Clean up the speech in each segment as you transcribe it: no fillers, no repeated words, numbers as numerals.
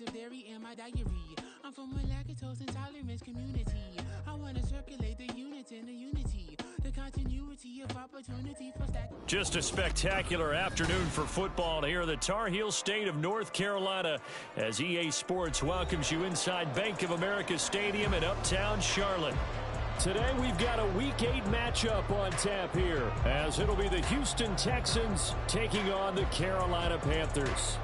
of dairy in my diary. I'm from a lactose intolerance community. I want to circulate the units and the unity, the continuity of opportunity for stacking. Just a spectacular afternoon for football here in the Tar Heel state of North Carolina as EA Sports welcomes you inside Bank of America Stadium in uptown Charlotte. Today we've got a Week 8 matchup on tap here as it'll be the Houston Texans taking on the Carolina Panthers.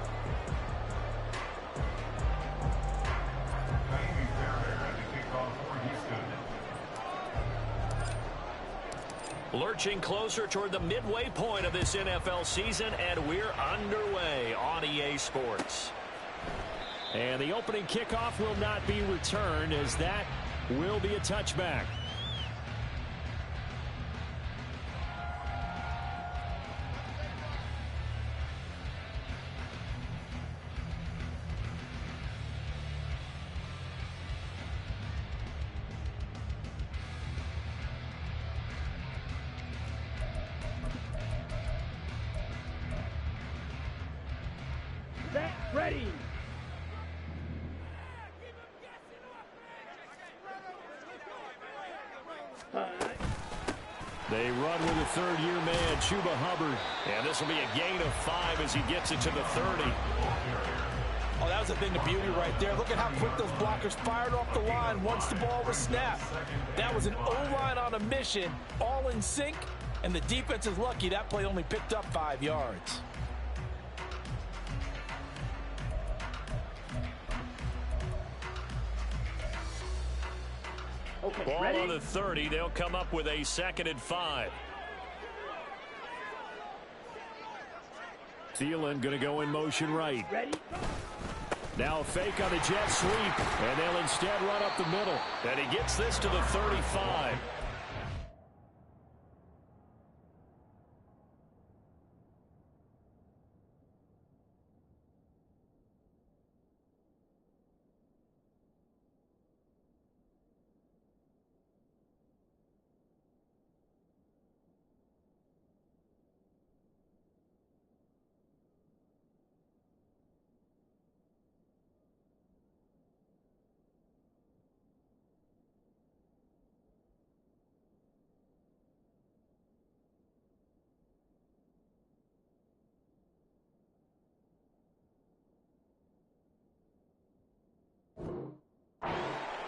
Lurching closer toward the midway point of this NFL season, and we're underway on EA Sports. And the opening kickoff will not be returned as that will be a touchback. Ready. They run with a third-year man, Chuba Hubbard. And this will be a gain of 5 as he gets it to the 30. Oh, that was a thing of beauty right there. Look at how quick those blockers fired off the line once the ball was snapped. That was an O-line on a mission, all in sync, and the defense is lucky that play only picked up 5 yards. Okay, ball ready? on the 30. They'll come up with a 2nd and 5. Thielen going to go in motion right. Ready? Now a fake on the jet sweep, and they'll instead run up the middle. And he gets this to the 35.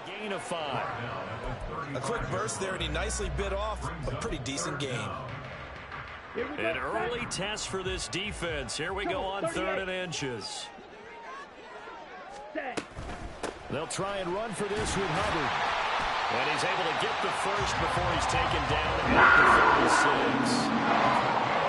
Gain of 5. A quick burst there, and he nicely bit off a pretty decent game. An early test for this defense. Here we go on 3rd and inches. They'll try and run for this with Hubbard. And he's able to get the first before he's taken down at the 36.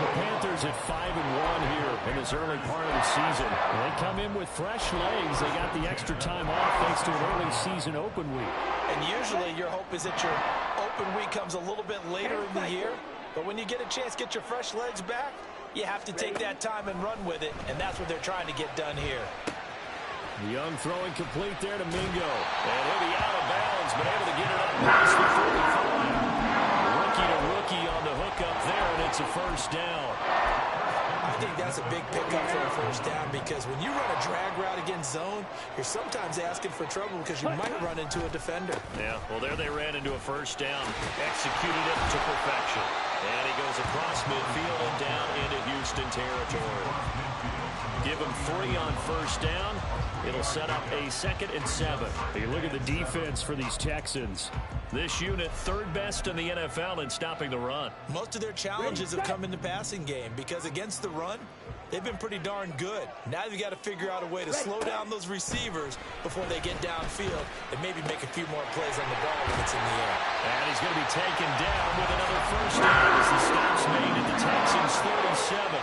The Panthers at 5-1 here in this early part of the season. They come in with fresh legs. They got the extra time off thanks to an early season open week. And usually your hope is that your open week comes a little bit later in the year. But when you get a chance to get your fresh legs back, you have to take that time and run with it. And that's what they're trying to get done here. Young throwing complete there to Mingo. And he'll be out of bounds, but able to get it up past the 45. Rookie to rookie on the hook up there, and it's a first down. I think that's a big pickup for a first down because when you run a drag route against zone, you're sometimes asking for trouble because you might run into a defender. Yeah, well, there they ran into a first down. Executed it to perfection. And he goes across midfield and down into Houston territory. Give him 3 on first down. It'll set up a 2nd and 7. Hey, look at the defense for these Texans. This unit, 3rd best in the NFL in stopping the run. Most of their challenges have come in the passing game because against the run, they've been pretty darn good. Now you've got to figure out a way to slow down those receivers before they get downfield and maybe make a few more plays on the ball when it's in the air. And he's going to be taken down with another first down as the stop's made at the Texans' 37.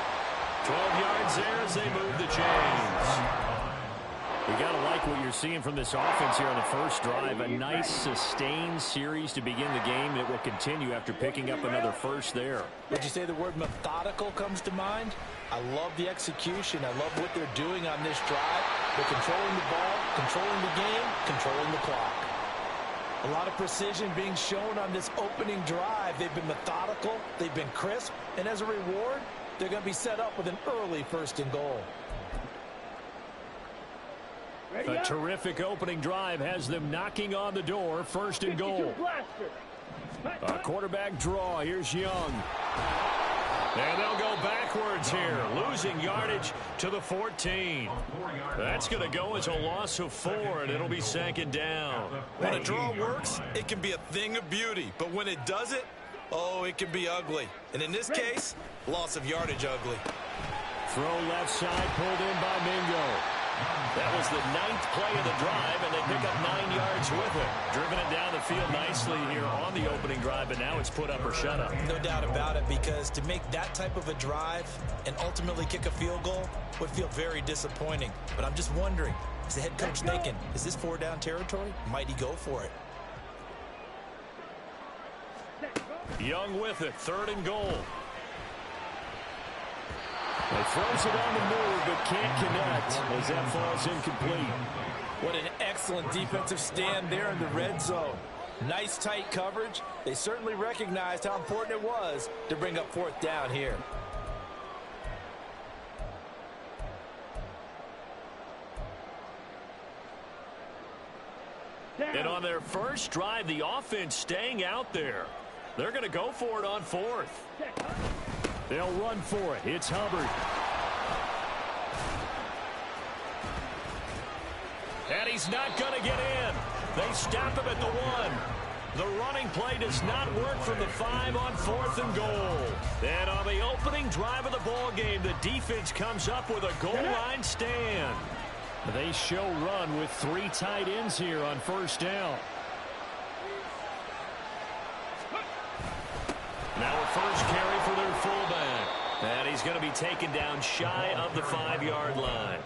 12 yards there as they move the chains. You got to like what you're seeing from this offense here on the first drive. A nice, sustained series to begin the game that will continue after picking up another first there. Would you say the word methodical comes to mind? I love the execution. I love what they're doing on this drive. They're controlling the ball, controlling the game, controlling the clock. A lot of precision being shown on this opening drive. They've been methodical. They've been crisp. And as a reward, they're going to be set up with an early 1st and goal. A terrific opening drive has them knocking on the door. First and goal. A quarterback draw. Here's Young. And they'll go backwards here, losing yardage to the 14. That's going to go as a loss of 4, and it'll be second down. When a draw works, it can be a thing of beauty. But when it doesn't, oh, it can be ugly. And in this case, loss of yardage ugly. Throw left side, pulled in by Mingo. That was the 9th play of the drive, and they pick up 9 yards with it. Driven it down the field nicely here on the opening drive, but now it's put up or shut up. No doubt about it, because to make that type of a drive and ultimately kick a field goal would feel very disappointing. But I'm just wondering, is the head coach thinking, is this 4-down territory? Might he go for it? Young with it, 3rd and goal. He throws it on the move, but can't connect as that falls incomplete. What an excellent defensive stand there in the red zone. Nice tight coverage. They certainly recognized how important it was to bring up 4th down here. And on their first drive, the offense staying out there. They're going to go for it on 4th. They'll run for it. It's Hubbard. And he's not going to get in. They stop him at the 1. The running play does not work from the 5 on 4th and goal. And on the opening drive of the ball game, the defense comes up with a goal line stand. They show run with 3 tight ends here on first down. Now a first carry for their fullback. And he's going to be taken down shy of the 5-yard line.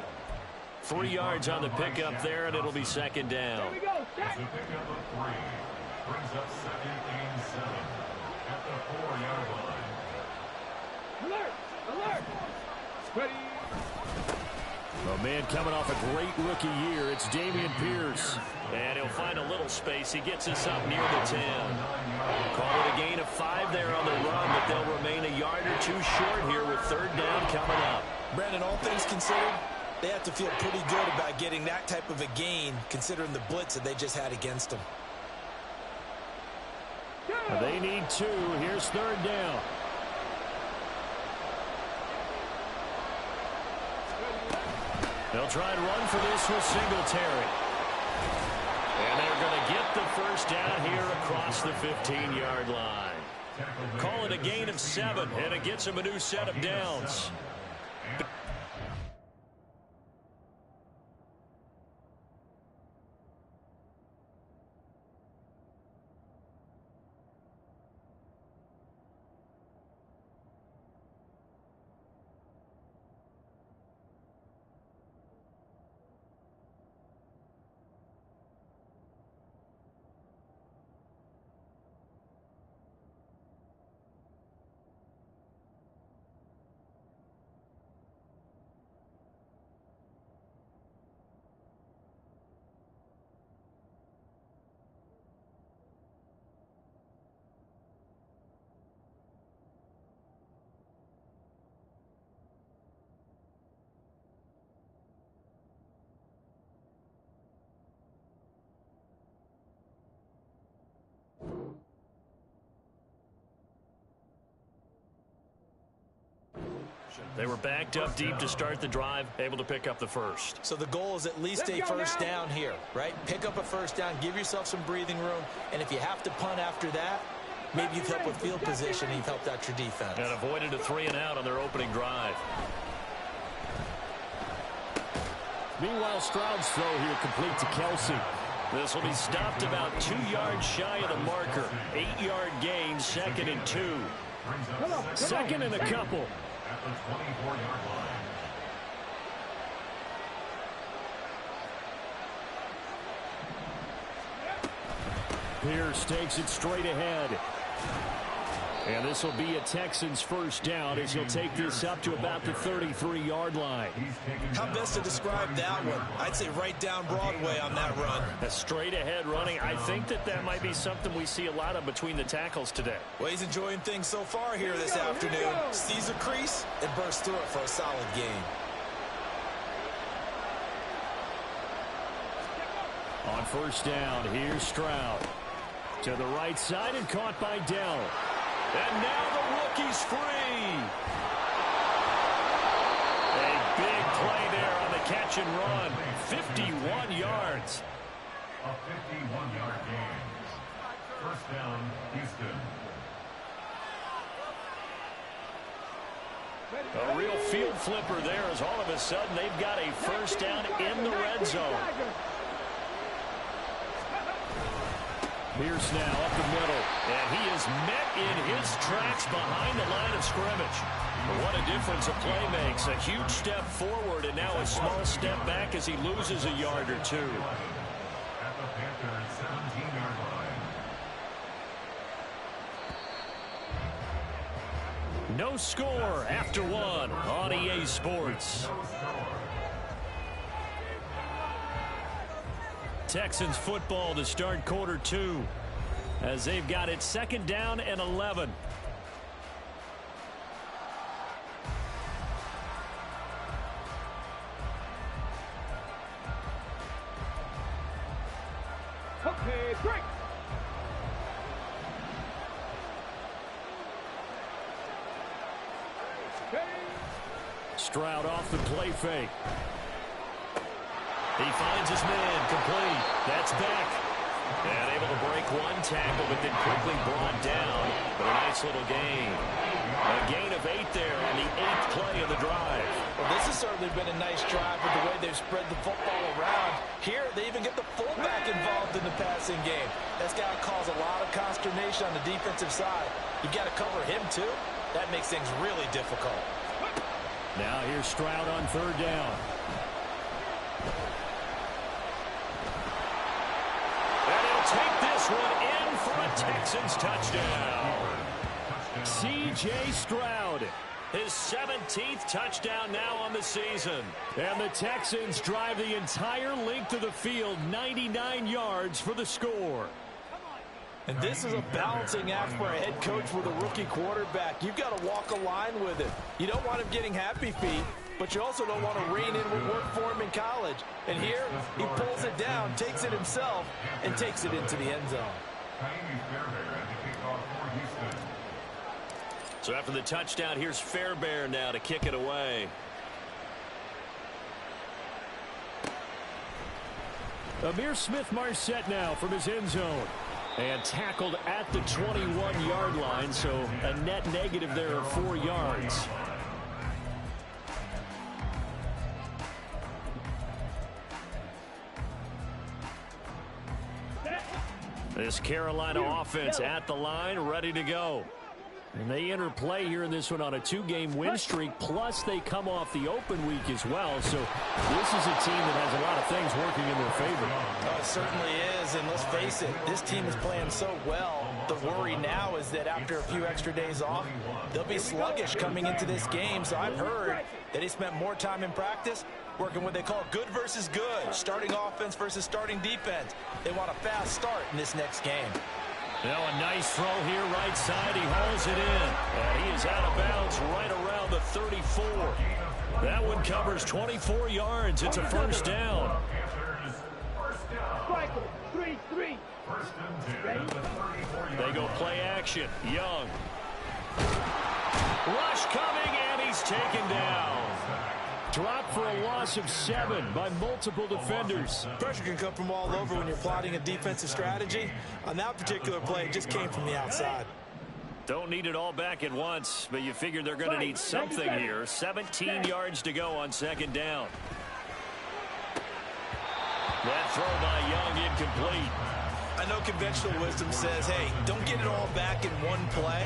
3 yards on the pickup there, and it'll be second down. Here we go. Set. Brings up 2nd and 7 at the 4-yard line. Alert! Alert! Ready. A man coming off a great rookie year. It's Dameon Pierce. And he'll find a little space. He gets us up near the 10. Call it a gain of 5 there on the run, but they'll remain a yard or 2 short here with 3rd down coming up. Brandon, all things considered, they have to feel pretty good about getting that type of a gain, considering the blitz that they just had against them. They need 2. Here's 3rd down. They'll try and run for this with Singletary. And they're going to get the first down here across the 15-yard line. Call it a gain of 7, and it gets them a new set of downs. They were backed up deep to start the drive, able to pick up the first. So the goal is at least a first down here, right? Pick up a first down, give yourself some breathing room, and if you have to punt after that, maybe you've helped with field position and you've helped out your defense. And avoided a 3-and-out on their opening drive. Meanwhile, Stroud's throw here complete to Kelsey. This will be stopped about 2 yards shy of the marker. 8-yard gain, 2nd and 2. 2nd and a couple. At the 24-yard line. Pierce takes it straight ahead. And this will be a Texans first down as he'll take this up to about the 33-yard line. How best to describe that one? I'd say right down Broadway on that run. A straight ahead running. I think that might be something we see a lot of between the tackles today. Well, he's enjoying things so far here this afternoon. Sees a crease and bursts through it for a solid gain. On first down, here's Stroud. To the right side and caught by Dell. And now the rookie's free. A big play there on the catch and run. 51 yards. A 51-yard gain. First down, Houston. A real field flipper there as all of a sudden they've got a first down in the red zone. Pierce now up the middle, and he is met in his tracks behind the line of scrimmage. What a difference a play makes. A huge step forward and now a small step back as he loses a yard or two. At the Panthers' 17-yard line. No score after one on EA Sports. Texans football to start quarter two as they've got it second down and 11. Okay, break. Stroud off the play fake. He finds his man, complete. That's back. And able to break one tackle, but then quickly brought down. But a nice little gain. A gain of 8 there on the 8th play of the drive. Well, this has certainly been a nice drive with the way they've spread the football around. Here, they even get the fullback involved in the passing game. That's got to cause a lot of consternation on the defensive side. You've got to cover him, too. That makes things really difficult. Now here's Stroud on third down. And he'll take this one in for a Texans touchdown. C.J. Stroud, his 17th touchdown now on the season. And the Texans drive the entire length of the field, 99 yards for the score. And this is a balancing act for a head coach with a rookie quarterback. You've got to walk a line with it. You don't want him getting happy feet, but you also don't want to rein in what worked for him in college. And here, he pulls it down, takes it himself, and takes it into the end zone. So after the touchdown, here's Fairbairn now to kick it away. Amir Smith-Marset now from his end zone. And tackled at the 21-yard line, so a net negative there of 4 yards. This Carolina offense at the line, ready to go. And they enter play here in this one on a 2-game win streak, plus they come off the open week as well. So this is a team that has a lot of things working in their favor. Oh, it certainly is, and let's face it, this team is playing so well. The worry now is that after a few extra days off, they'll be sluggish coming into this game. So I've heard that they spent more time in practice working what they call good versus good, starting offense versus starting defense. They want a fast start in this next game. Now a nice throw here right side. He hauls it in. And he is out of bounds right around the 34. That one covers 24 yards. It's a first down. They go play action. Young. Rush coming, and he's taken down. Dropped for a loss of 7 by multiple defenders. Pressure can come from all over when you're plotting a defensive strategy. On that particular play, it just came from the outside. Don't need it all back at once, but you figure they're going to need something here. 17 yards to go on second down. That throw by Young incomplete. I know conventional wisdom says, hey, don't get it all back in one play.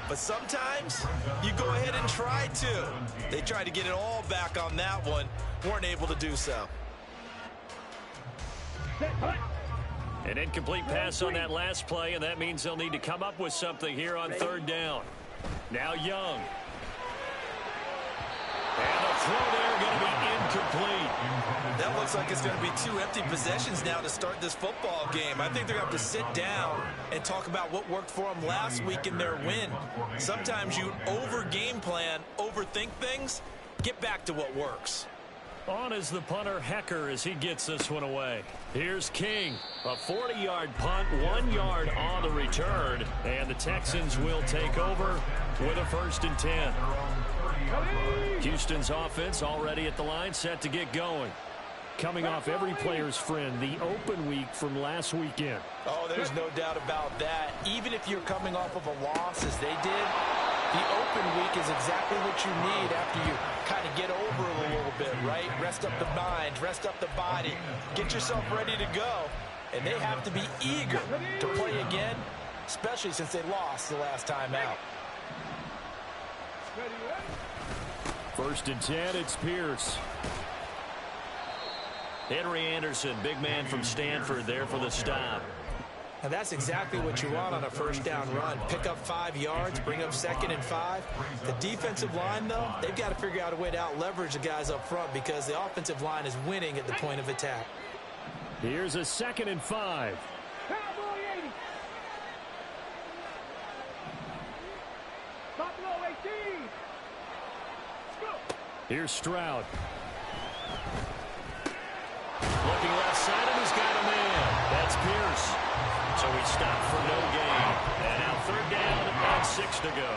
But sometimes you go ahead and try to. They tried to get it all back on that one. Weren't able to do so. An incomplete pass on that last play, and that means they'll need to come up with something here on third down. Now Young. And the throw there going to be incomplete. That looks like it's going to be 2 empty possessions now to start this football game. I think they're going to have to sit down and talk about what worked for them last week in their win. Sometimes you over-game plan, overthink things, get back to what works. On is the punter, Hecker, as he gets this one away. Here's King. A 40-yard punt, 1 yard on the return. And the Texans will take over with a 1st and 10. Houston's offense already at the line, set to get going. Coming off every player's friend, the open week from last weekend. Oh, there's no doubt about that. Even if you're coming off of a loss as they did, the open week is exactly what you need after you kind of get over it a little bit, right? Rest up the mind, rest up the body, get yourself ready to go. And they have to be eager to play again, especially since they lost the last time out. 1st and 10, it's Pierce. Henry Anderson, big man from Stanford, there for the stop. And that's exactly what you want on a 1st down run. Pick up 5 yards, bring up 2nd and 5. The defensive line, though, they've got to figure out a way to out-leverage the guys up front because the offensive line is winning at the point of attack. Here's a 2nd and 5. Cowboy 80. Buffalo 18. Let's go. Here's Stroud. Looking left side, and he's got a man. That's Pierce. So he stopped for no gain. And now 3rd down and 6 to go.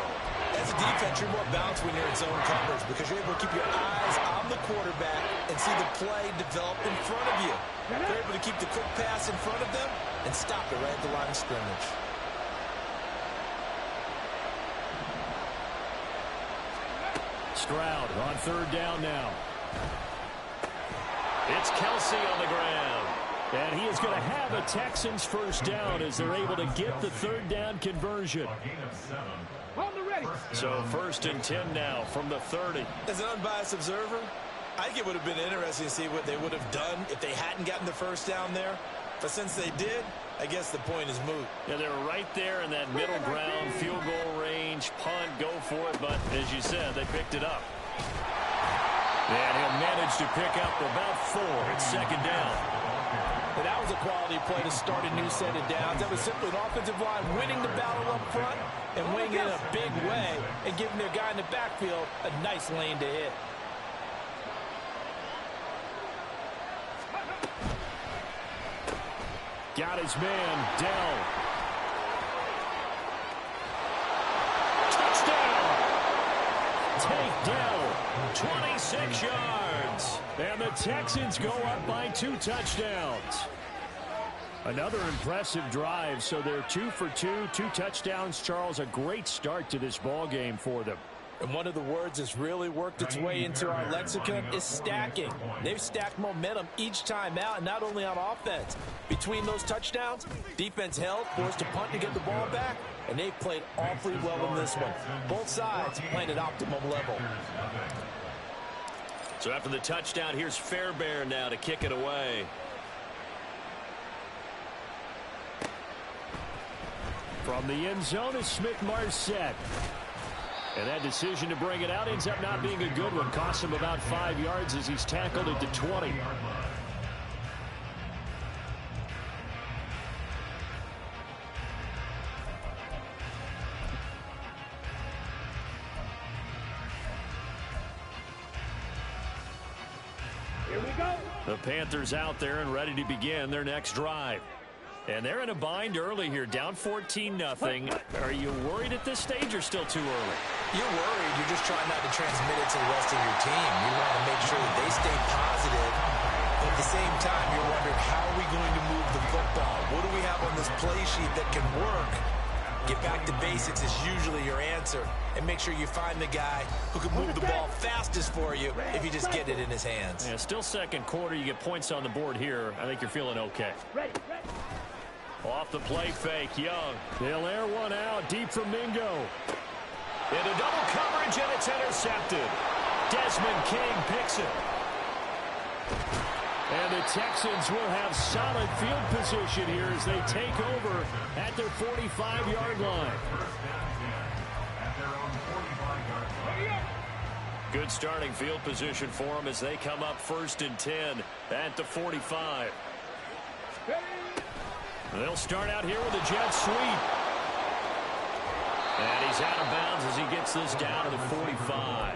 As a defense, you're more balanced when you're in zone coverage because you're able to keep your eyes on the quarterback and see the play develop in front of you. You're able to keep the quick pass in front of them and stop it right at the line of scrimmage. Stroud on 3rd down now. It's Kelsey on the ground. And he is going to have a Texans 1st down as they're able to get the 3rd down conversion. On the ready. So 1st and 10 now from the 30. As an unbiased observer, I think it would have been interesting to see what they would have done if they hadn't gotten the 1st down there. But since they did, I guess the point is moot. Yeah, they were right there in that middle ground, field goal range, punt, go for it. But as you said, they picked it up. And he'll manage to pick up about 4 at 2nd down. And that was a quality play to start a new set of downs. That was simply an offensive line winning the battle up front and winning it in a big way and giving their guy in the backfield a nice lane to hit. Got his man, Dell. Touchdown! Take Dell, 26 yards. And the Texans go up by 2 touchdowns. Another impressive drive, so they're 2 for 2, 2 touchdowns. Charles, a great start to this ball game for them. And one of the words that's really worked its way into our lexicon is stacking. They've stacked momentum each time out, and not only on offense. Between those touchdowns, defense held, forced to punt to get the ball back, and they've played awfully well in this one. Both sides playing at optimum level. So after the touchdown, here's Fairbairn now to kick it away. From the end zone is Smith-Marset. And that decision to bring it out ends up not being a good one. Costs him about 5 yards as he's tackled at the 20. Here we go. The Panthers out there and ready to begin their next drive. And they're in a bind early here, down 14-0. Are you worried at this stage or still too early? You're worried. You're just trying not to transmit it to the rest of your team. You want to make sure that they stay positive. But at the same time, you're wondering, how are we going to move the football? What do we have on this play sheet that can work? Get back to basics is usually your answer. And make sure you find the guy who can move the ball fastest for you if you just get it in his hands. Yeah, still 2nd quarter. You get points on the board here. I think you're feeling okay. Ready. Off the play fake, Young. They'll air one out deep from Mingo. Into double coverage, and it's intercepted. Desmond King picks it. And the Texans will have solid field position here as they take over at their 45-yard line. Good starting field position for them as they come up 1st and 10 at the 45. They'll start out here with a jet sweep. And he's out of bounds as he gets this down to the 45.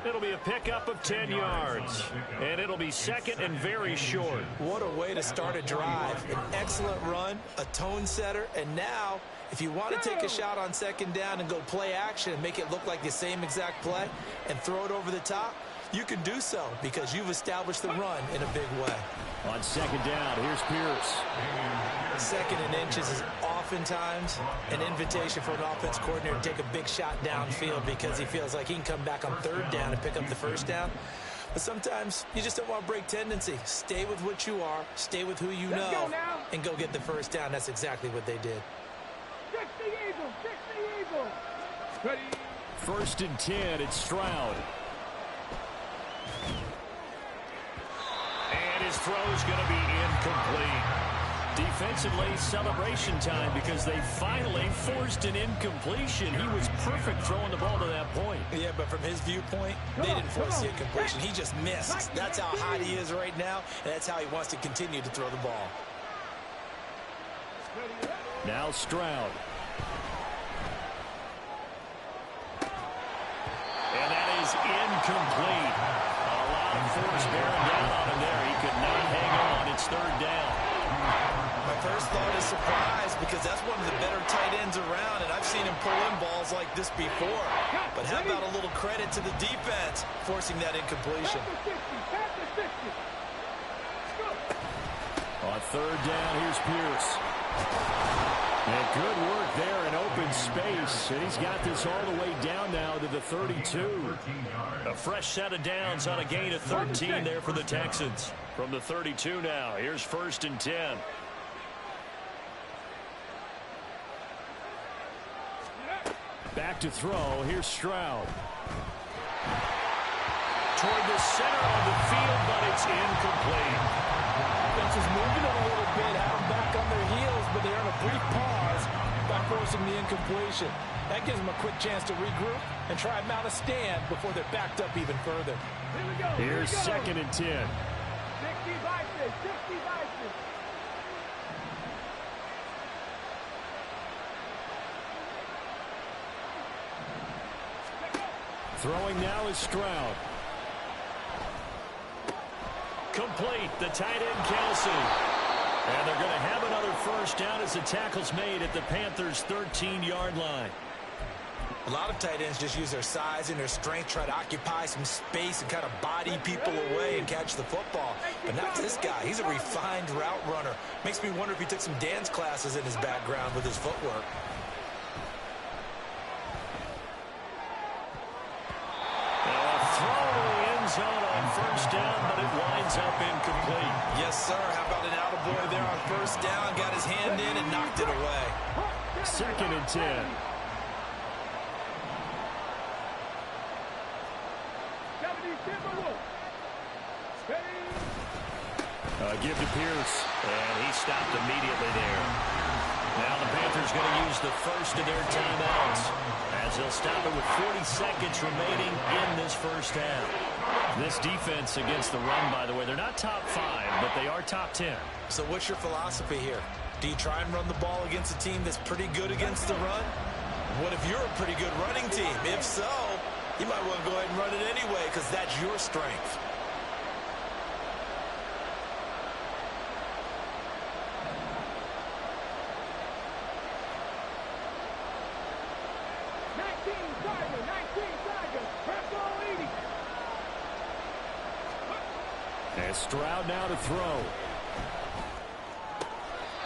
It'll be a pickup of 10 yards, and it'll be second and very short. What a way to start a drive. An excellent run, a tone setter, and now if you want to take a shot on second down and go play action and make it look like the same exact play and throw it over the top, you can do so because you've established the run in a big way. On second down, here's Pierce. Second and inches is oftentimes an invitation for an offense coordinator to take a big shot downfield because he feels like he can come back on third down and pick up the first down. But sometimes you just don't want to break tendency. Stay with what you are, stay with who you know, and go get the first down. That's exactly what they did. 60 Eagles, 60 Eagles. Ready. First and 10, it's Stroud. And his throw's going to be incomplete. Defensively, celebration time because they finally forced an incompletion. He was perfect throwing the ball to that point. Yeah, but from his viewpoint, they didn't force the incompletion. He just missed. That's how hot he is right now, and that's how he wants to continue to throw the ball. Now Stroud. And that is incomplete. A lot of force bearing down on him there. He could not hang on. It's third down. My first thought is surprise because that's one of the better tight ends around, and I've seen him pull in balls like this before. But how about a little credit to the defense forcing that incompletion? On third down, here's Pierce. And good work there in open space. And he's got this all the way down now to the 32. A fresh set of downs on a gain of 13 there for the Texans. From the 32 now, here's first and 10. Back to throw, here's Stroud. Toward the center of the field, but it's incomplete. Offense is moving a little bit, have them back on their heels, but they're in a brief pause by forcing the incompletion. That gives them a quick chance to regroup and try and mount a stand before they're backed up even further. Here's second and 10. 60 Vices, 60 Vices. Throwing now is Stroud. Complete, the tight end Kelsey. And they're going to have another first down as the tackle's made at the Panthers' 13-yard line. A lot of tight ends just use their size and their strength, try to occupy some space and kind of body people away and catch the football. But not this guy. He's a refined route runner. Makes me wonder if he took some dance classes in his background with his footwork. Zone on first down, but it winds up incomplete. Yes, sir. How about an attaboy there on first down? Got his hand in and knocked it away. Second and 10. Give to Pierce, and he stopped immediately there. Now the Panthers going to use the first of their timeouts as they'll stop it with 40 seconds remaining in this first half. This defense against the run, by the way, they're not top 5, but they are top 10. So what's your philosophy here? Do you try and run the ball against a team that's pretty good against the run? What if you're a pretty good running team? If so, you might want to go ahead and run it anyway because that's your strength. And Stroud now to throw.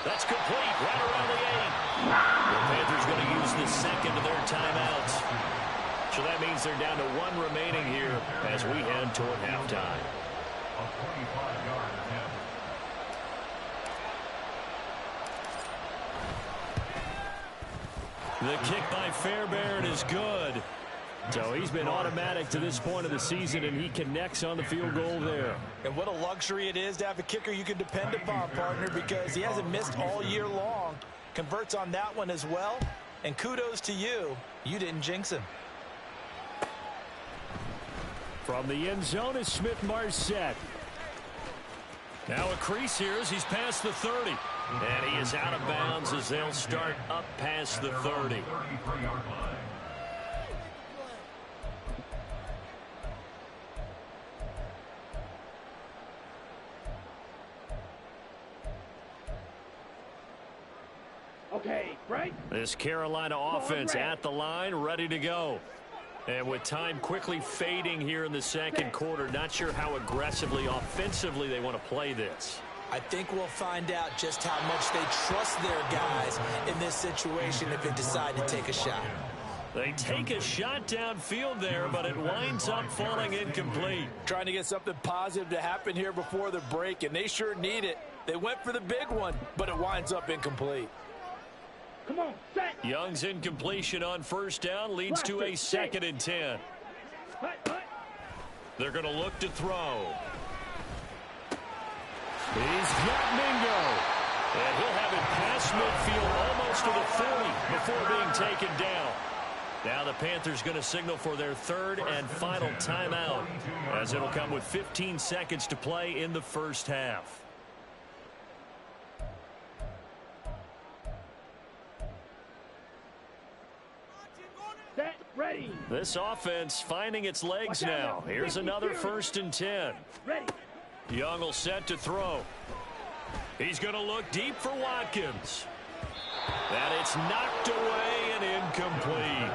That's complete, right around the 8. The Panthers going to use the second of their timeouts. So that means they're down to 1 remaining here as we head toward halftime. A 25-yard attempt. The kick by Fairbairn is good. So he's been automatic to this point of the season, and he connects on the field goal there. And what a luxury it is to have a kicker you can depend upon, partner, because he hasn't missed all year long. Converts on that one as well. And kudos to you. You didn't jinx him. From the end zone is Smith-Marset. Now a crease here as he's past the 30. And he is out of bounds as they'll start up past the 30. 33-yard line. Okay, right? This Carolina offense at the line, ready to go. And with time quickly fading here in the second quarter, not sure how aggressively, offensively they want to play this. I think we'll find out just how much they trust their guys in this situation if they decide to take a shot. They take a shot downfield there, but it winds up falling incomplete. Trying to get something positive to happen here before the break, and they sure need it. They went for the big one, but it winds up incomplete. Come on, set. Young's incompletion on first down leads to a 2nd and 10. They're going to look to throw. He's got Mingo. And he'll have it past midfield almost to the 40 before being taken down. Now the Panthers going to signal for their 3rd and final timeout, as it'll come with 15 seconds to play in the first half. Set, ready. This offense finding its legs now. Here's another 1st and 10. Ready. Young will set to throw. He's going to look deep for Watkins. And it's knocked away and incomplete.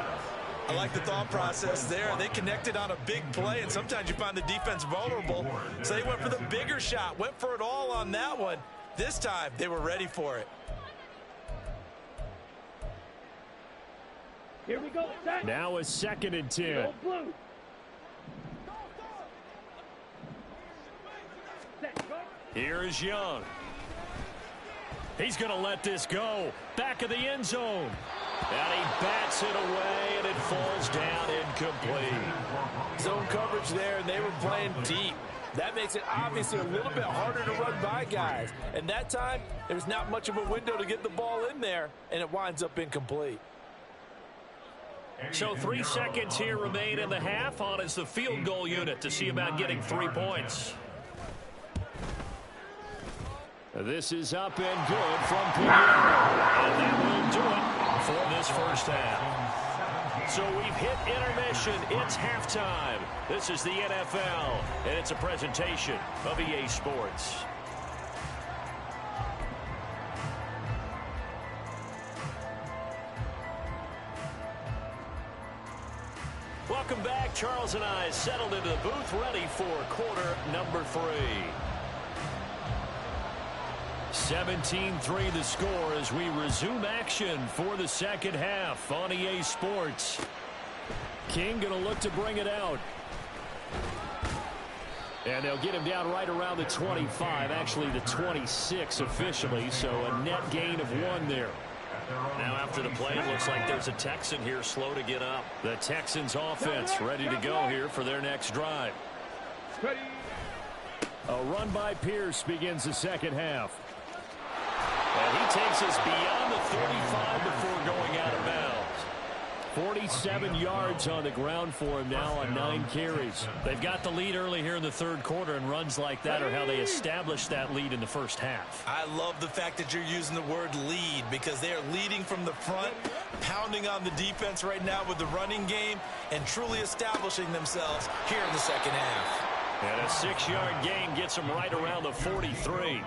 I like the thought process there. They connected on a big play, and sometimes you find the defense vulnerable. So they went for the bigger shot, went for it all on that one. This time, they were ready for it. Here we go. Set. Now a 2nd and 10. Go blue. Set, go. Here is Young. He's going to let this go. Back of the end zone. And he bats it away, and it falls down incomplete. Zone coverage there, and they were playing deep. That makes it obviously a little bit harder to run by guys. And that time, there's not much of a window to get the ball in there, and it winds up incomplete. So 3 seconds here remain in the half. On is the field goal unit to see about getting 3 points. This is up and good from Pinheiro. And that will do it for this first half. So we've hit intermission. It's halftime. This is the NFL, and it's a presentation of EA Sports. Welcome back. Charles and I settled into the booth, ready for quarter number 3. 17-3 the score as we resume action for the second half on EA Sports. King going to look to bring it out. And they'll get him down right around the 25, actually the 26 officially, so a net gain of 1 there. Now after the play, it looks like there's a Texan here slow to get up. The Texans offense ready to go here for their next drive. Ready. A run by Pierce begins the second half. And he takes us beyond the 35 before going out of bounds. 47 yards on the ground for him now on 9 carries. They've got the lead early here in the third quarter, and runs like that are how they established that lead in the first half. I love the fact that you're using the word lead, because they are leading from the front, pounding on the defense right now with the running game, and truly establishing themselves here in the second half. And a 6-yard gain gets him right around the 43.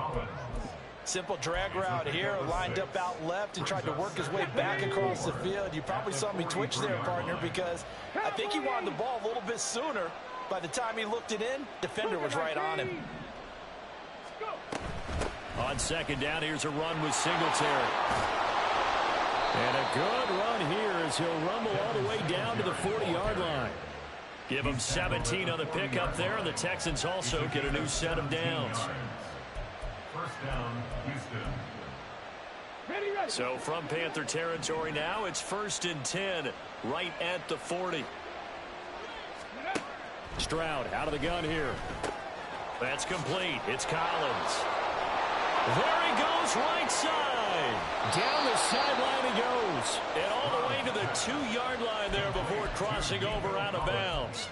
Simple drag route here, lined up out left and tried to work his way back across the field. You probably saw me twitch there, partner, because I think he wanted the ball a little bit sooner. By the time he looked it in, defender was right on him. On second down, here's a run with Singletary. And a good run here as he'll rumble all the way down to the 40-yard line. Give him 17 on the pickup there, and the Texans also get a new set of downs. First down, Houston. Ready, ready. So from Panther territory now, it's 1st and 10 right at the 40. Stroud out of the gun here. That's complete. It's Collins. There he goes, right side. Down the sideline he goes. And all the way to the 2-yard line there before crossing over out of bounds.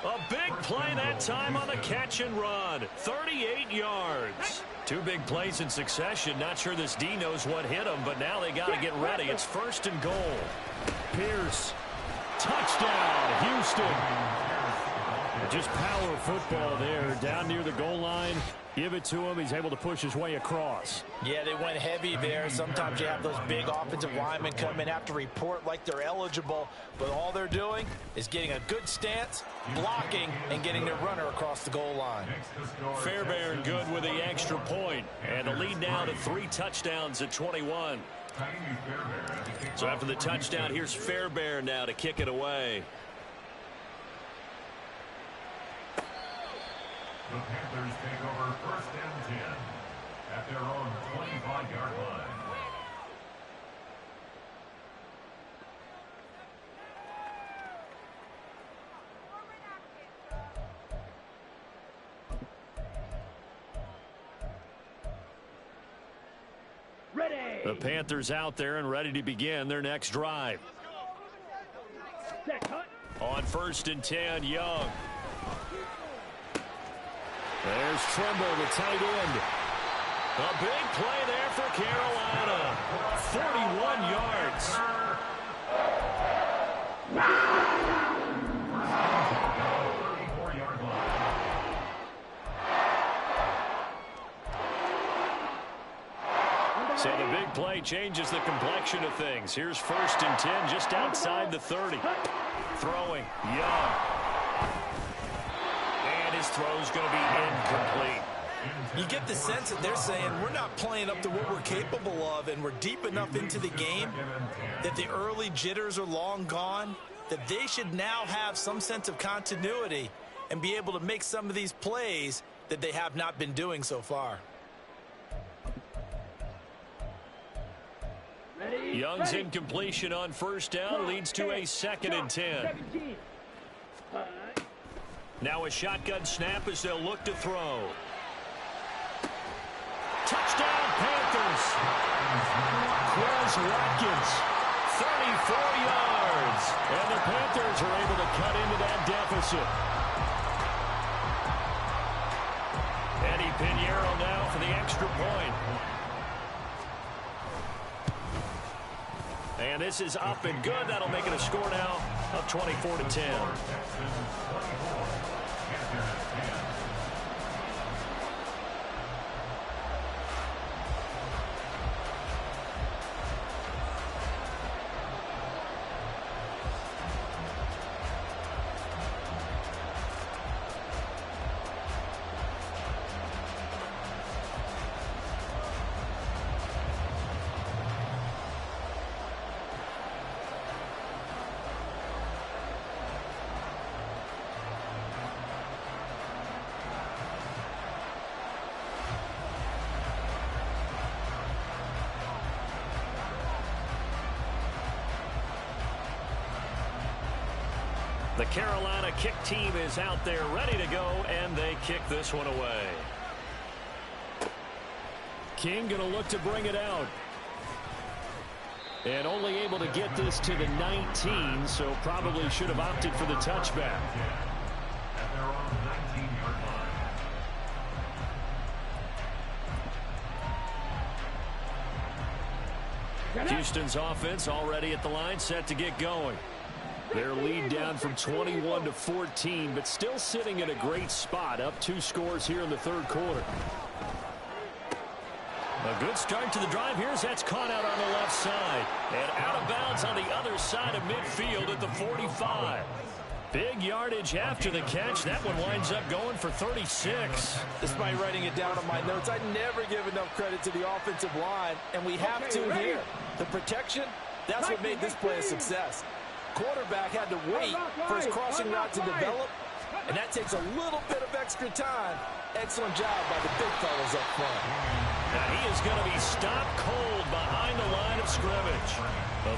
A big play that time on the catch and run. 38 yards. 2 big plays in succession. Not sure this D knows what hit him, but now they got to get ready. It's 1st and goal. Pierce. Touchdown, Houston. Just power football there, down near the goal line. Give it to him. He's able to push his way across. Yeah, they went heavy there. Sometimes you have those big offensive linemen come in, have to report like they're eligible, but all they're doing is getting a good stance, blocking, and getting their runner across the goal line. Fairbairn good with the extra point, and the lead now to 3 touchdowns at 21. So after the touchdown, here's Fairbairn now to kick it away. The Panthers take over 1st and 10 at their own 25-yard line. Ready. The Panthers out there and ready to begin their next drive. Set, cut. On 1st and 10, Young. There's Trimble, the tight end. A big play there for Carolina. 41 yards. So the big play changes the complexion of things. Here's 1st and 10 just outside the 30. Throwing, Young. His throw's going to be incomplete. You get the sense that they're saying we're not playing up to what we're capable of, and we're deep enough into the game that the early jitters are long gone, that they should now have some sense of continuity and be able to make some of these plays that they have not been doing so far. Ready. Young's Ready. incompletion on 1st down leads to a 2nd and 10. 17. Now a shotgun snap as they'll look to throw. Touchdown, Panthers. Quez Watkins, 34 yards. And the Panthers are able to cut into that deficit. Eddie Pinheiro now for the extra point. And this is up and good. That'll make it a score now of 24-10. The Carolina kick team is out there ready to go, and they kick this one away. King going to look to bring it out. And only able to get this to the 19, so probably should have opted for the touchback. At their own 19-yard line. Houston's offense already at the line, set to get going. Their lead down from 21-14, but still sitting in a great spot, up 2 scores here in the 3rd quarter. A good start to the drive. Here's that's caught out on the left side. And out of bounds on the other side of midfield at the 45. Big yardage after the catch. That one winds up going for 36. Despite writing it down on my notes, I never give enough credit to the offensive line, and we have to here. The protection, that's what made this play a success. Quarterback had to wait for his crossing route to develop, and that takes a little bit of extra time. Excellent job by the big fellas up front. Now he is going to be stopped cold behind the line of scrimmage.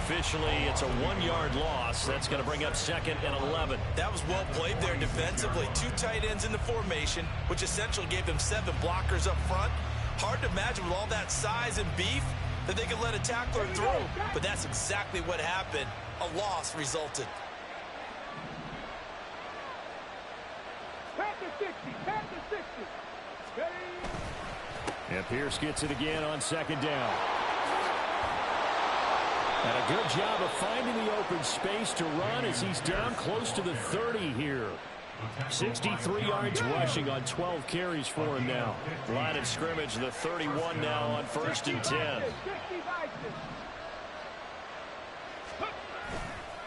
Officially, it's a 1-yard loss. That's going to bring up 2nd and 11. That was well played there defensively. 2 tight ends in the formation, which essentially gave them 7 blockers up front. Hard to imagine with all that size and beef that they could let a tackler through, but that's exactly what happened. A loss resulted. Panther 60. Panther 60. Ready. And Pierce gets it again on 2nd down. And a good job of finding the open space to run as he's down close to the 30 here. 63 yards rushing on 12 carries for him now. Line of scrimmage, the 31 now on 1st and 10.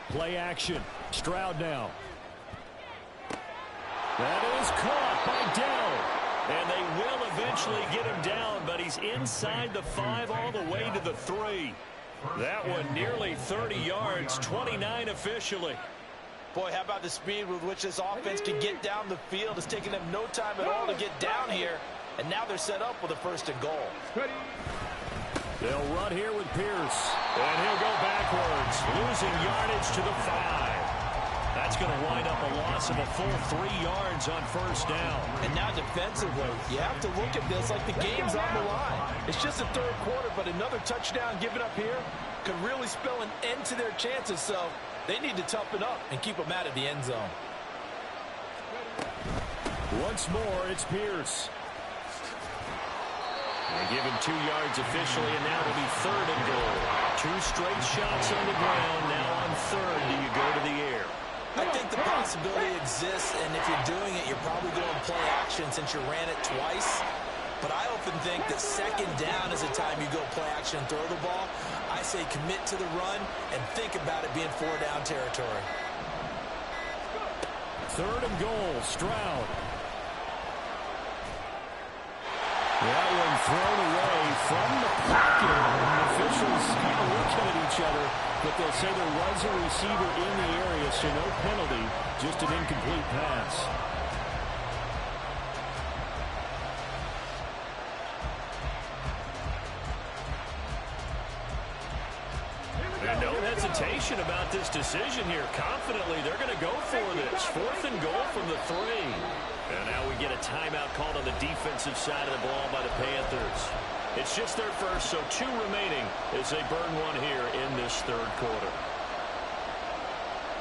Play action. Stroud now. That is caught by Dell. And they will eventually get him down, but he's inside the 5 all the way to the 3. That one nearly 30 yards, 29 officially. Boy, how about the speed with which this offense can get down the field? It's taken them no time at all to get down here, and now they're set up with a 1st and goal. They'll run here with Pierce, and he'll go backwards, losing yardage to the 5. That's going to wind up a loss of a full 3 yards on 1st down. And now defensively, you have to look at this like the game's on the line. It's just the 3rd quarter, but another touchdown given up here could really spell an end to their chances, so they need to toughen up and keep them out of the end zone. Once more, it's Pierce. They give him 2 yards officially, and now it'll be 3rd and goal. 2 straight shots on the ground. Now on 3rd, do you go to the air? I think the possibility exists, and if you're doing it, you're probably going play action since you ran it twice. But I often think that 2nd down is a time you go play action and throw the ball. I say commit to the run and think about it being 4-down territory. 3rd and goal, Stroud. That one thrown away from the pocket. The officials kind of looking at each other, but they'll say there was a receiver in the area, so no penalty, just an incomplete pass. And no hesitation about this decision here. Confidently, they're going to go for this. 4th and goal from the 3. And now we get a timeout called on the defensive side of the ball by the Panthers. It's just their first, so 2 remaining as they burn one here in this 3rd quarter.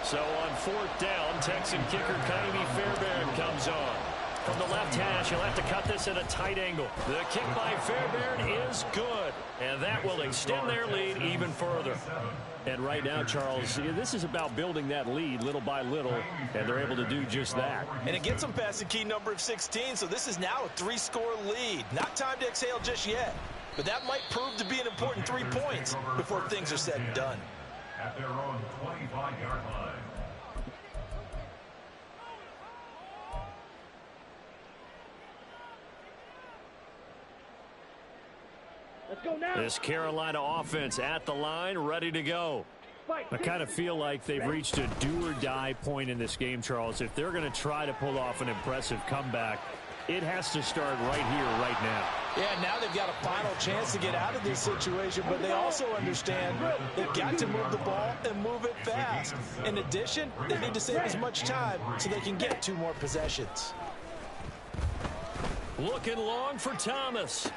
So on 4th down, Texan kicker Kaimi Fairbairn comes on. From the left hash, he'll have to cut this at a tight angle. The kick by Fairbairn is good, and that will extend their lead even further. And right now, Charles, this is about building that lead little by little, and they're able to do just that. And it gets them past the key number of 16, so this is now a 3-score lead. Not time to exhale just yet, but that might prove to be an important 3 points before things are said and done. At their own 25-yard line. Let's go now. This Carolina offense at the line, ready to go. I kind of feel like they've reached a do-or-die point in this game, Charles. If they're going to try to pull off an impressive comeback, it has to start right here, right now. Yeah, now they've got a final chance to get out of this situation, but they also understand they've got to move the ball and move it fast. In addition, they need to save as much time so they can get 2 more possessions. Looking long for Thomas.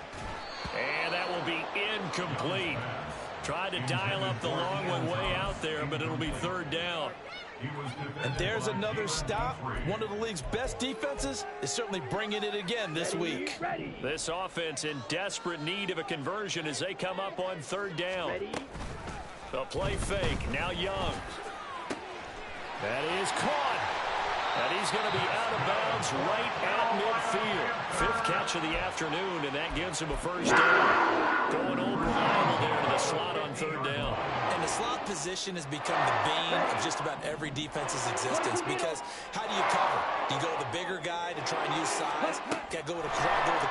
And that will be incomplete. Tried to dial up the long one way out there, but it'll be 3rd down. And there's another stop. One of the league's best defenses is certainly bringing it again this week. This offense in desperate need of a conversion as they come up on 3rd down. The play fake. Now Young. That is caught. And he's going to be out of bounds right at midfield. 5th catch of the afternoon, and that gives him a 1st down. Going old reliable there to the slot on 3rd down. And the slot position has become the bane of just about every defense's existence, because how do you cover? Do you go with the bigger guy to try and use size? Got to go with the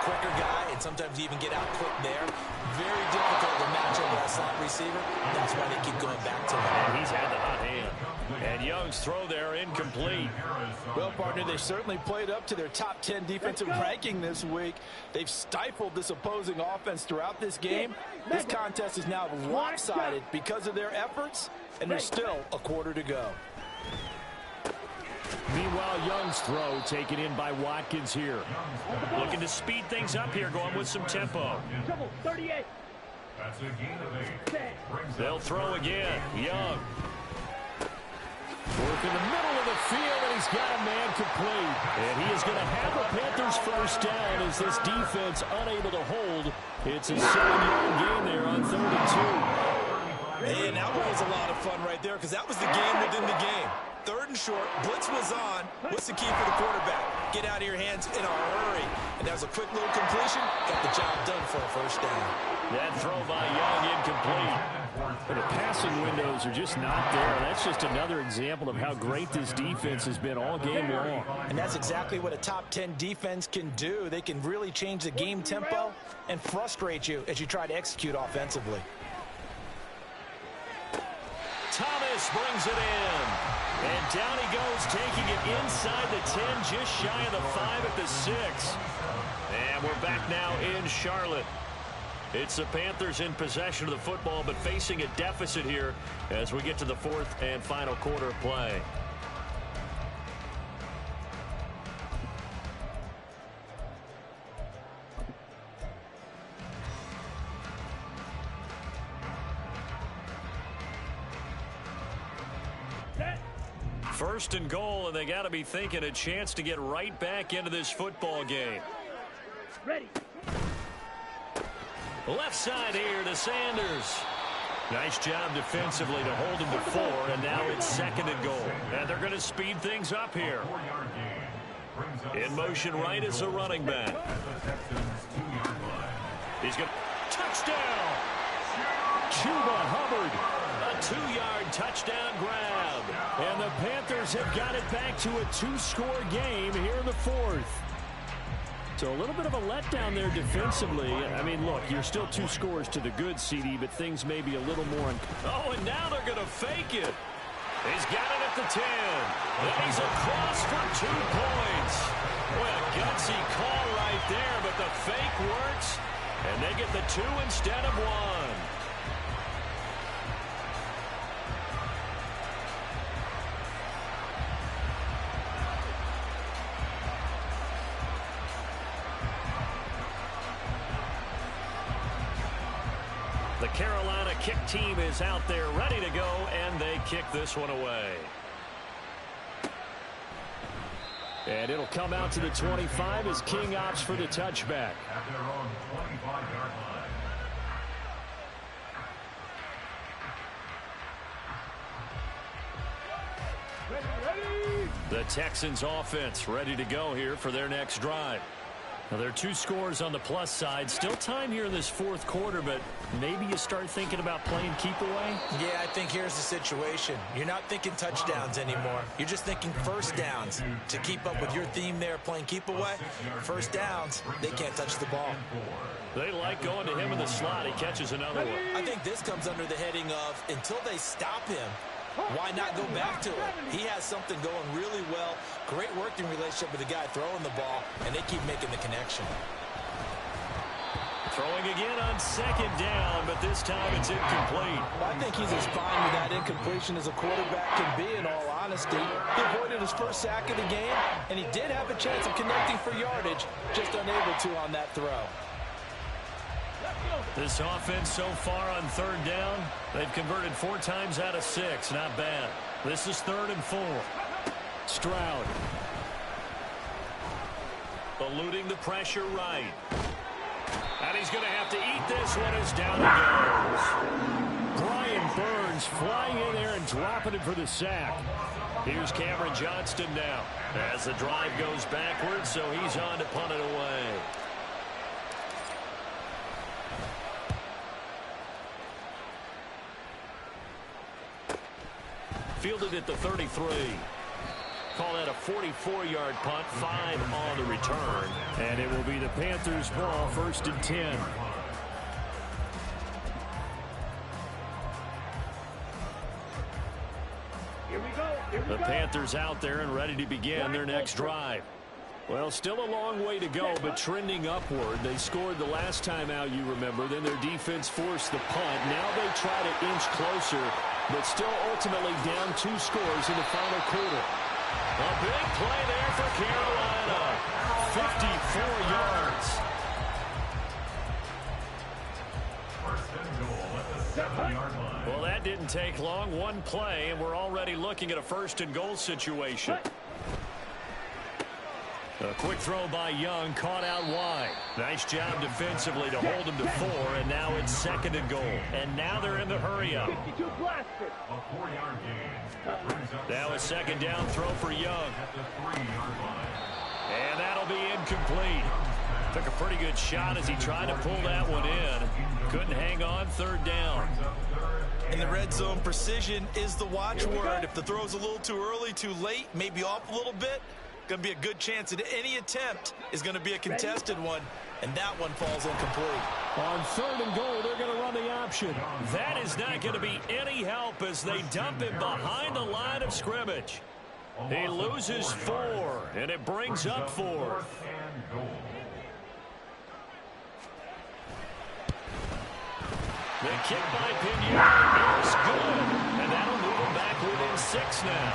quicker guy, and sometimes you even get out quick there. Very difficult to match up with a slot receiver. That's why they keep going back to him. And he's had the hot hand. And Young's throw there incomplete. Well, partner, they certainly played up to their top 10 defensive ranking this week. They've stifled this opposing offense throughout this game. This contest is now lopsided because of their efforts, and there's still a quarter to go. Meanwhile, Young's throw taken in by Watkins here. Looking to speed things up here, going with some tempo. 38. That's a gain of 8. They'll throw again. Young. Work in the middle of the field, and he's got a man complete. And he is going to have the Panthers 1st down as this defense unable to hold. It's a 7-yard gain there on 3rd and 2. And that was a lot of fun right there, because that was the game within the game. 3rd and short. Blitz was on. What's the key for the quarterback? Get out of your hands in a hurry. And that was a quick little completion. Got the job done for a 1st down. That throw by Young incomplete. But the passing windows are just not there. That's just another example of how great this defense has been all game long. And that's exactly what a top 10 defense can do. They can really change the game tempo and frustrate you as you try to execute offensively. Thomas brings it in. And down he goes, taking it inside the 10, just shy of the 5 at the 6. And we're back now in Charlotte. It's the Panthers in possession of the football, but facing a deficit here as we get to the 4th and final quarter of play. First and goal, and they got to be thinking a chance to get right back into this football game. Ready. Left side here to Sanders. Nice job defensively to hold him to 4, and now it's 2nd and goal. And they're going to speed things up here. In motion right is a running back. He's going to touchdown. Chuba Hubbard. A 2-yard touchdown grab. And the Panthers have got it back to a 2-score game here in the 4th. So a little bit of a letdown there defensively. I mean, look, you're still 2 scores to the good, CD, but things may be a little more. Oh, and now they're going to fake it. He's got it at the 10. Then he's across for 2 points. Boy, a gutsy call right there, but the fake works, and they get the 2 instead of 1. The Carolina kick team is out there ready to go, and they kick this one away. And it'll come out to the 25 as King opts for the touchback. At their own 25-yard line. The Texans offense ready to go here for their next drive. Now, there are 2 scores on the plus side. Still time here in this 4th quarter, but maybe you start thinking about playing keep away? Yeah, I think here's the situation. You're not thinking touchdowns anymore. You're just thinking 1st downs. To keep up with your theme there, playing keep away, 1st downs, they can't touch the ball. They like going to him in the slot. He catches another one. I think this comes under the heading of until they stop him, why not go back to it? He has something going really well. Great working relationship with the guy throwing the ball, and they keep making the connection. Throwing again on 2nd down, but this time it's incomplete. I think he's as fine with that incompletion as a quarterback can be, in all honesty. He avoided his 1st sack of the game, and he did have a chance of connecting for yardage, just unable to on that throw. This offense so far on 3rd down, they've converted 4 times out of 6. Not bad. This is 3rd and 4. Stroud. Eluding the pressure right. And he's going to have to eat this one as down he goes. Brian Burns flying in there and dropping it for the sack. Here's Cameron Johnston now as the drive goes backwards, so he's on to punt it away. Fielded at the 33. Call that a 44-yard punt, 5 on the return. And it will be the Panthers' ball, 1st and 10. Here we go. The Panthers out there and ready to begin their next drive. Well, still a long way to go, but trending upward. They scored the last time out, you remember. Then their defense forced the punt. Now they try to inch closer, but still ultimately down 2 scores in the final quarter. A big play there for Carolina. 54 yards. First and goal at the 7-yard line. Well, that didn't take long. 1 play, and we're already looking at a 1st and goal situation. A quick throw by Young, caught out wide. Nice job defensively to hold him to 4, and now it's 2nd and goal. And now they're in the hurry-up. A 4-yard gain. Now a 2nd down throw for Young. At the 3-yard line. And that'll be incomplete. Took a pretty good shot as he tried to pull that one in. Couldn't hang on, 3rd down. In the red zone, precision is the watchword. If the throw's a little too early, too late, maybe off a little bit, going to be a good chance that any attempt is going to be a contested one, and that one falls incomplete. On 3rd and goal, they're going to run the option. That is not going to be any help as they dump him behind the line of scrimmage. He loses 4, and it brings up 4th. The kick by Pinheiro is good, and that'll move him back within 6 now.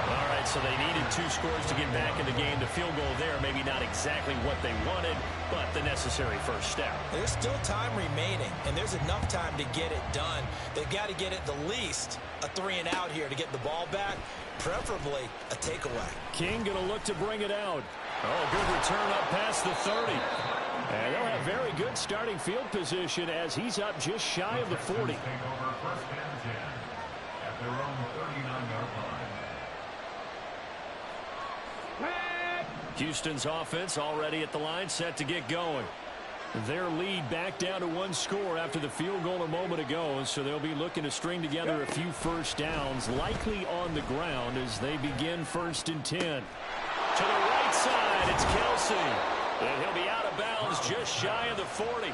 All right, so they needed 2 scores to get back in the game. The field goal there, maybe not exactly what they wanted, but the necessary first step. There's still time remaining, and there's enough time to get it done. They've got to get at the least a 3-and-out here to get the ball back, preferably a takeaway. King going to look to bring it out. Oh, good return up past the 30. And they'll have very good starting field position as he's up just shy of the 40. Take over 1st and 10 at their own 39-yard line. Houston's offense already at the line, set to get going. Their lead back down to 1 score after the field goal a moment ago, so they'll be looking to string together a few first downs, likely on the ground as they begin 1st and 10. To the right side, it's Kelsey. And he'll be out of bounds just shy of the 40.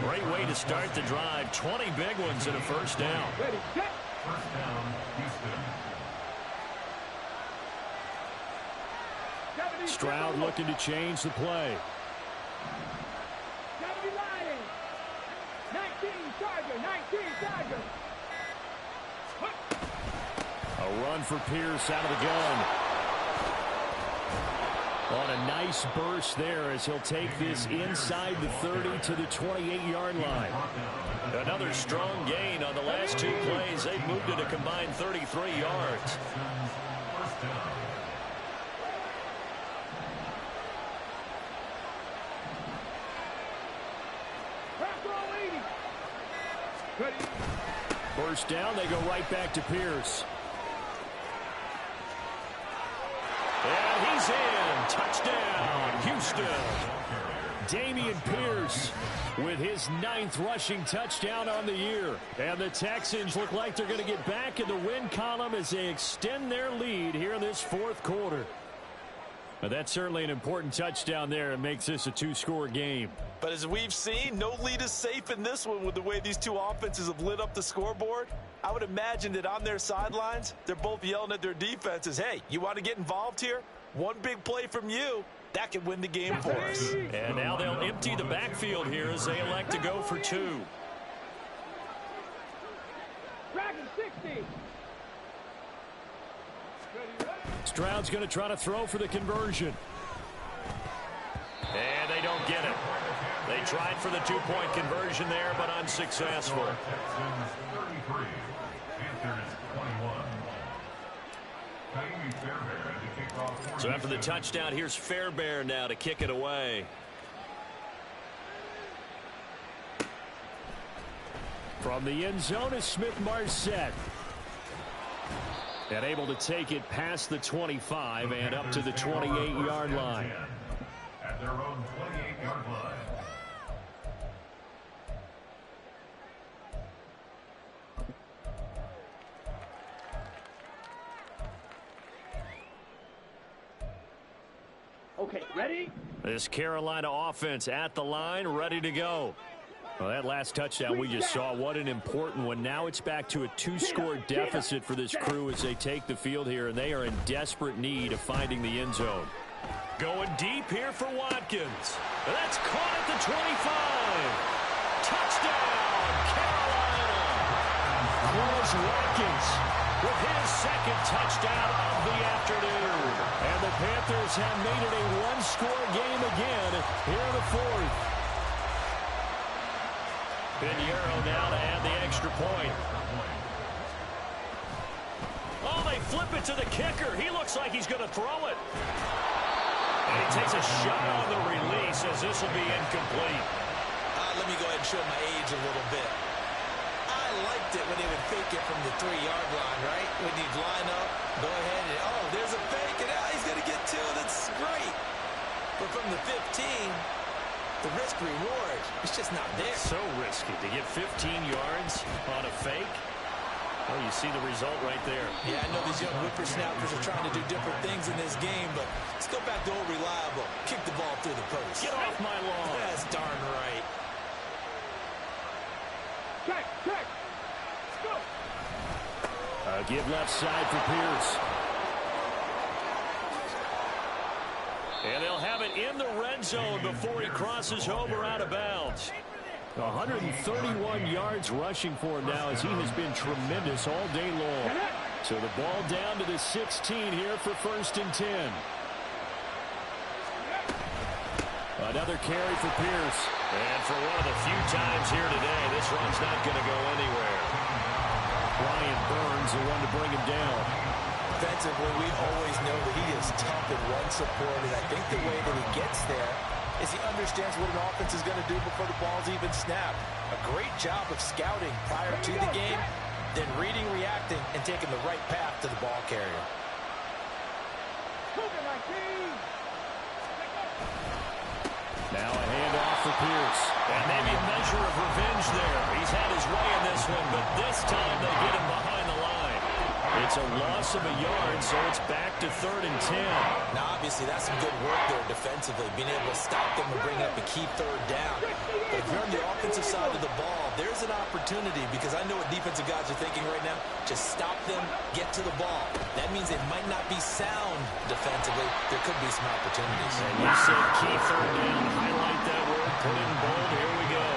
Great way to start the drive. 20 big ones and a 1st down. Ready, set. 1st down, Houston. Stroud looking to change the play. Gotta be lying. 19 Charger. A run for Pierce out of the gun. On a nice burst there as he'll take this inside the 30 to the 28-yard line. Another strong gain on the last 2 plays. They've moved it a combined 33 yards. First down, they go right back to Pierce. And he's in. Touchdown, Houston. Dameon Pierce with his 9th rushing touchdown on the year. And the Texans look like they're going to get back in the win column as they extend their lead here in this 4th quarter. But that's certainly an important touchdown there. It makes this a 2-score game. But as we've seen, no lead is safe in this one with the way these 2 offenses have lit up the scoreboard. I would imagine that on their sidelines, they're both yelling at their defenses, hey, you want to get involved here? One big play from you, that could win the game for us. And now they'll empty the backfield here as they elect to go for 2. Dragon 60. Stroud's going to try to throw for the conversion. And they don't get it. They tried for the 2-point conversion there, but unsuccessful. Texans 33, Panthers 21. So after the touchdown, here's Fairbairn now to kick it away. From the end zone is Smith-Marset. And able to take it past the 25 and up to the 28-yard line. At their own 28-yard line. Okay, ready? This Carolina offense at the line, ready to go. Well, that last touchdown we just saw, what an important one. Now it's back to a 2-score deficit for this crew as they take the field here, and they are in desperate need of finding the end zone. Going deep here for Watkins. That's caught at the 25. Touchdown, Carolina. Chris Watkins with his 2nd touchdown of the afternoon. And the Panthers have made it a 1-score game again here in the 4th. Pinheiro now to add the extra point. Oh, they flip it to the kicker. He looks like he's going to throw it. And he takes a shot on the release as this will be incomplete. Let me go ahead and show my age a little bit. I liked it when they would fake it from the 3-yard line, right? When you'd line up, go ahead and, oh, there's a fake, and he's going to get 2. That's great. But from the 15, the risk-reward, it's just not there. So risky to get 15 yards on a fake. Well, you see the result right there. Yeah, I know these young whippersnappers are trying to do different things in this game, but let's go back to old reliable. Kick the ball through the post. Get off my lawn. That's darn right. Check, check. Go. Give left side for Pierce. And they'll have it in the red zone before he crosses over out of bounds. 131 yards rushing for him now as he has been tremendous all day long. So the ball down to the 16 here for 1st and 10. Another carry for Pierce. And for one of the few times here today, this run's not going to go anywhere. Brian Burns, the one to bring him down. Defensively, we always know that he is tough in run support, and I think the way that he gets there is he understands what an offense is going to do before the ball's even snapped. A great job of scouting prior to the game, then reading, reacting, and taking the right path to the ball carrier. Now a handoff for Pierce. And maybe a measure of revenge there. He's had his way in this one, but this time they get him behind the line. It's a loss of a yard, so it's back to 3rd and 10. Now, obviously, that's some good work there defensively, being able to stop them and bring up a key 3rd down. But if you're on the offensive side of the ball, there's an opportunity, because I know what defensive guys are thinking right now. Just stop them, get to the ball. That means they might not be sound defensively. There could be some opportunities. And you said key 3rd down. Highlight that word, put it in bold. Here we go.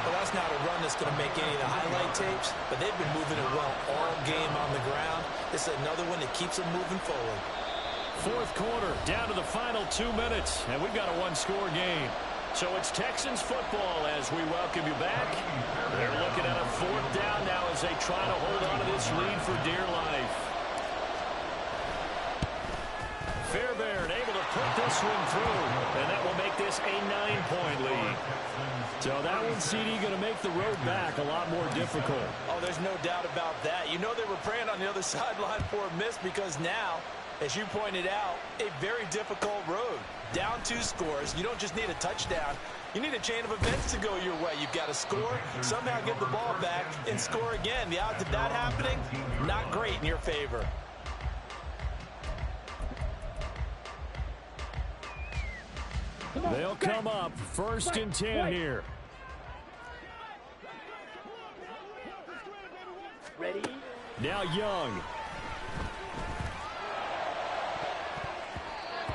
Well, that's not a run that's going to make any of the highlight tapes, but they've been moving it well all game on the ground. This is another one that keeps them moving forward. 4th quarter, down to the final 2 minutes, and we've got a 1-score game. So it's Texans football as we welcome you back. They're looking at a 4th down now as they try to hold on to this lead for dear life. Fairbairn able to put this one through, and that will make this a 9-point lead. So that one, CD, going to make the road back a lot more difficult. Oh, there's no doubt about that. You know they were praying on the other sideline for a miss, because now, as you pointed out, a very difficult road. Down 2 scores. You don't just need a touchdown. You need a chain of events to go your way. You've got to score, somehow get the ball back, and score again. The odds of that happening, not great in your favor. They'll come up 1st and 10 here. Ready? Now Young.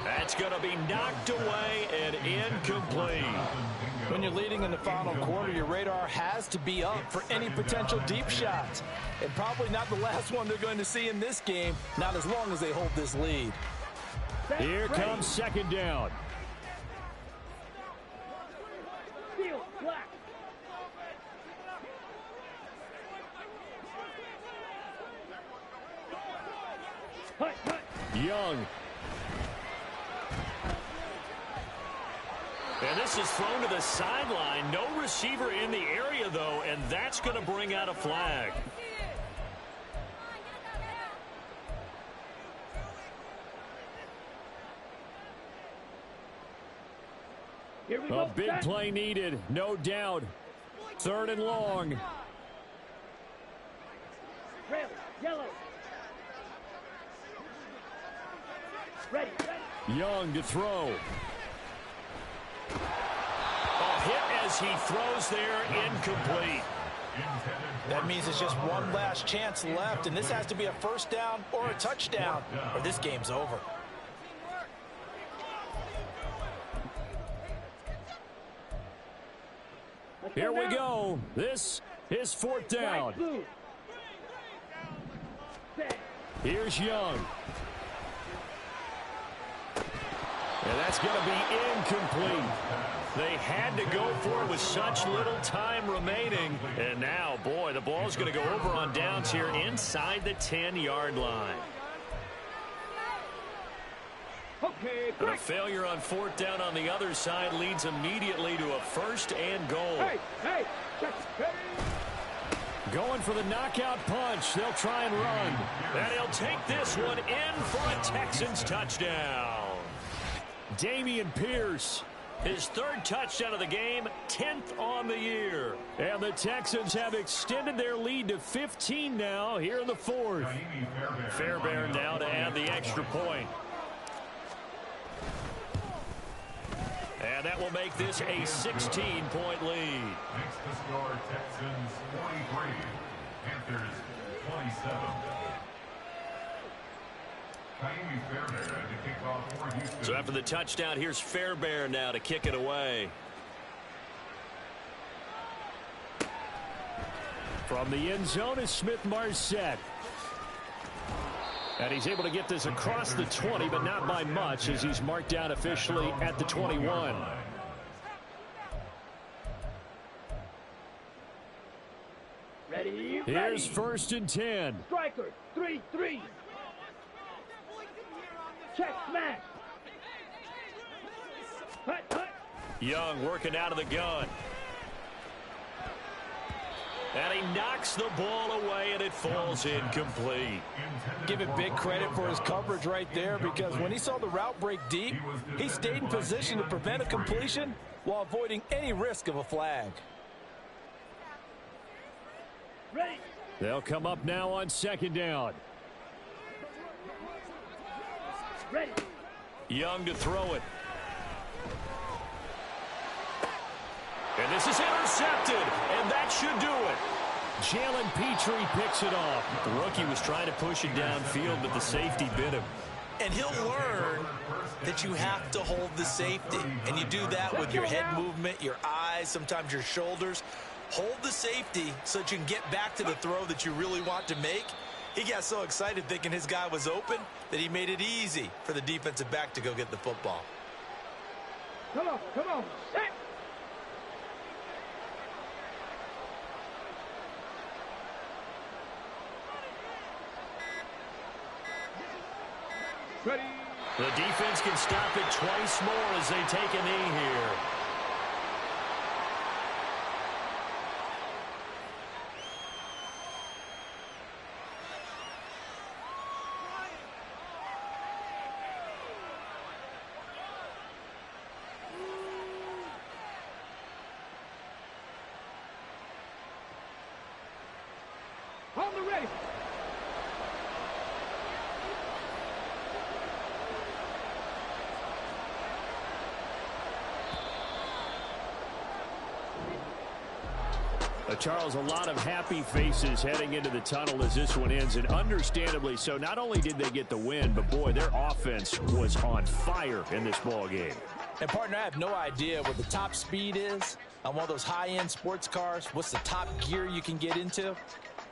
That's going to be knocked away and incomplete. When you're leading in the final quarter, your radar has to be up for any potential deep shots. And probably not the last one they're going to see in this game, not as long as they hold this lead. Here comes 2nd down. Steel, black. Hut, hut. Young. And this is thrown to the sideline. No receiver in the area, though, and that's going to bring out a flag. Here we A go. big Set. play needed, no doubt. 3rd and long. Red, yellow. Ready, ready. Young to throw. A hit as he throws there, incomplete. That means it's just one last chance left, and this has to be a 1st down or a touchdown, or this game's over. Here we go. This is 4th down. Blue. Set. Here's Young. And that's going to be incomplete. They had to go for it with such little time remaining. And now, boy, the ball's going to go over on downs here inside the 10-yard line. Okay, And a failure on fourth down on the other side leads immediately to a first and goal. Hey, check. Hey. Going for the knockout punch. They'll try and run. And he'll take this one in for a Texans touchdown. Dameon Pierce. His third touchdown of the game, 10th on the year. And the Texans have extended their lead to 15 now here in the fourth. Fairbairn now to add the extra point. And that will make this a 16-point lead. Makes the score Texans 43, Panthers 27. To kick off for Houston. So after the touchdown, here's Fairbairn now to kick it away. From the end zone is Smith-Marset. And he's able to get this across the 20, but not by much, as he's marked down officially at the 21. Ready. Here's first and 10. Striker, 3-3. Check, smash. Hut. Young working out of the gun. And he knocks the ball away, and it falls incomplete. Give it big credit for his coverage right there, because when he saw the route break deep, he stayed in position to prevent a completion while avoiding any risk of a flag. Ready. They'll come up now on second down. Ready. Young to throw it. And this is intercepted, and that should do it. Jalen Petrie picks it off. The rookie was trying to push it downfield, but the safety bit him. And he'll learn that you have to hold the safety. And you do that with your head movement, your eyes, sometimes your shoulders. Hold the safety so that you can get back to the throw that you really want to make. He got so excited thinking his guy was open that he made it easy for the defensive back to go get the football. Come on. Set. Ready. The defense can stop it twice more as they take a knee here. On the ready. Charles, a lot of happy faces heading into the tunnel as this one ends, and understandably so. Not only did they get the win, but boy, their offense was on fire in this ball game. And partner, I have no idea what the top speed is on one of those high-end sports cars. What's the top gear you can get into?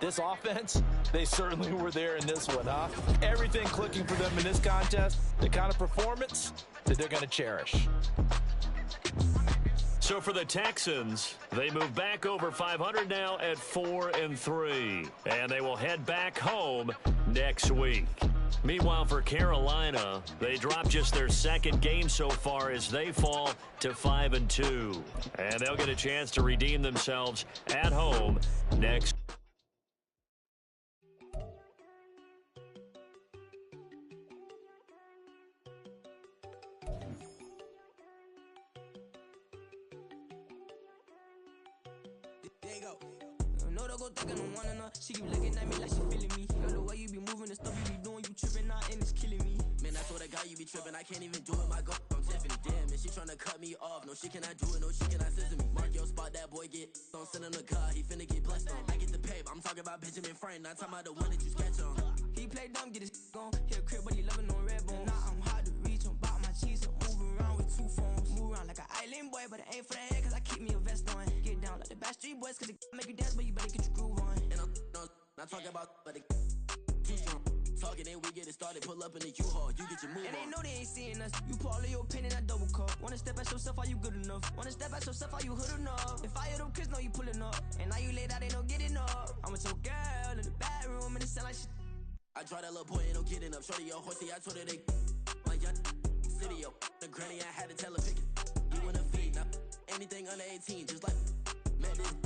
This offense, they certainly were there in this one, huh? Everything clicking for them in this contest, the kind of performance that they're going to cherish. So for the Texans, they move back over 500 now at 4-3, and they will head back home next week. Meanwhile, for Carolina, they drop just their second game so far as they fall to 5-2, and they'll get a chance to redeem themselves at home next. She keep looking at me like she feeling me. Girl, the way you be moving, the stuff you be doing, you tripping out and it's killing me. Man, I swear to God, you be tripping. I can't even do it. My girl, I'm Tiffany. Damn, and she tryna cut me off. No, she cannot do it. No, she cannot scissor me. Mark your spot, that boy get on. Send him the car, he finna get blessed on. I get the pay, I'm talking about Benjamin Franklin. Not talking about the one that you sketch on. He play dumb, get his on. Hit a crib, but he loving on red bone. Now I'm hard to reach. I'm about my cheese. I'm moving around with two phones. Move around like an island boy, but it ain't for the head, cause I keep me a vest on. Get down like the Backstreet Boys, cause it make you dance, but you better get your groove on. And I'm not talking about, but it too strong. Talking and we get it started. Pull up in the U-Haul, you get your move and on. And they know they ain't seeing us. You pull all of your pin in that double cup. Wanna step at yourself, are you good enough? Wanna step at yourself, are you hood enough? If I hear them kids, know you pulling up. And now you laid out, they don't get enough. I'm with your girl in the bedroom and it sound like shit. I try that little boy, ain't no getting up. Shorty, your horsey, I told her they like, yeah. city, yo. The granny, I had to tell her pick it. You wanna feed, now anything under 18, just like, met this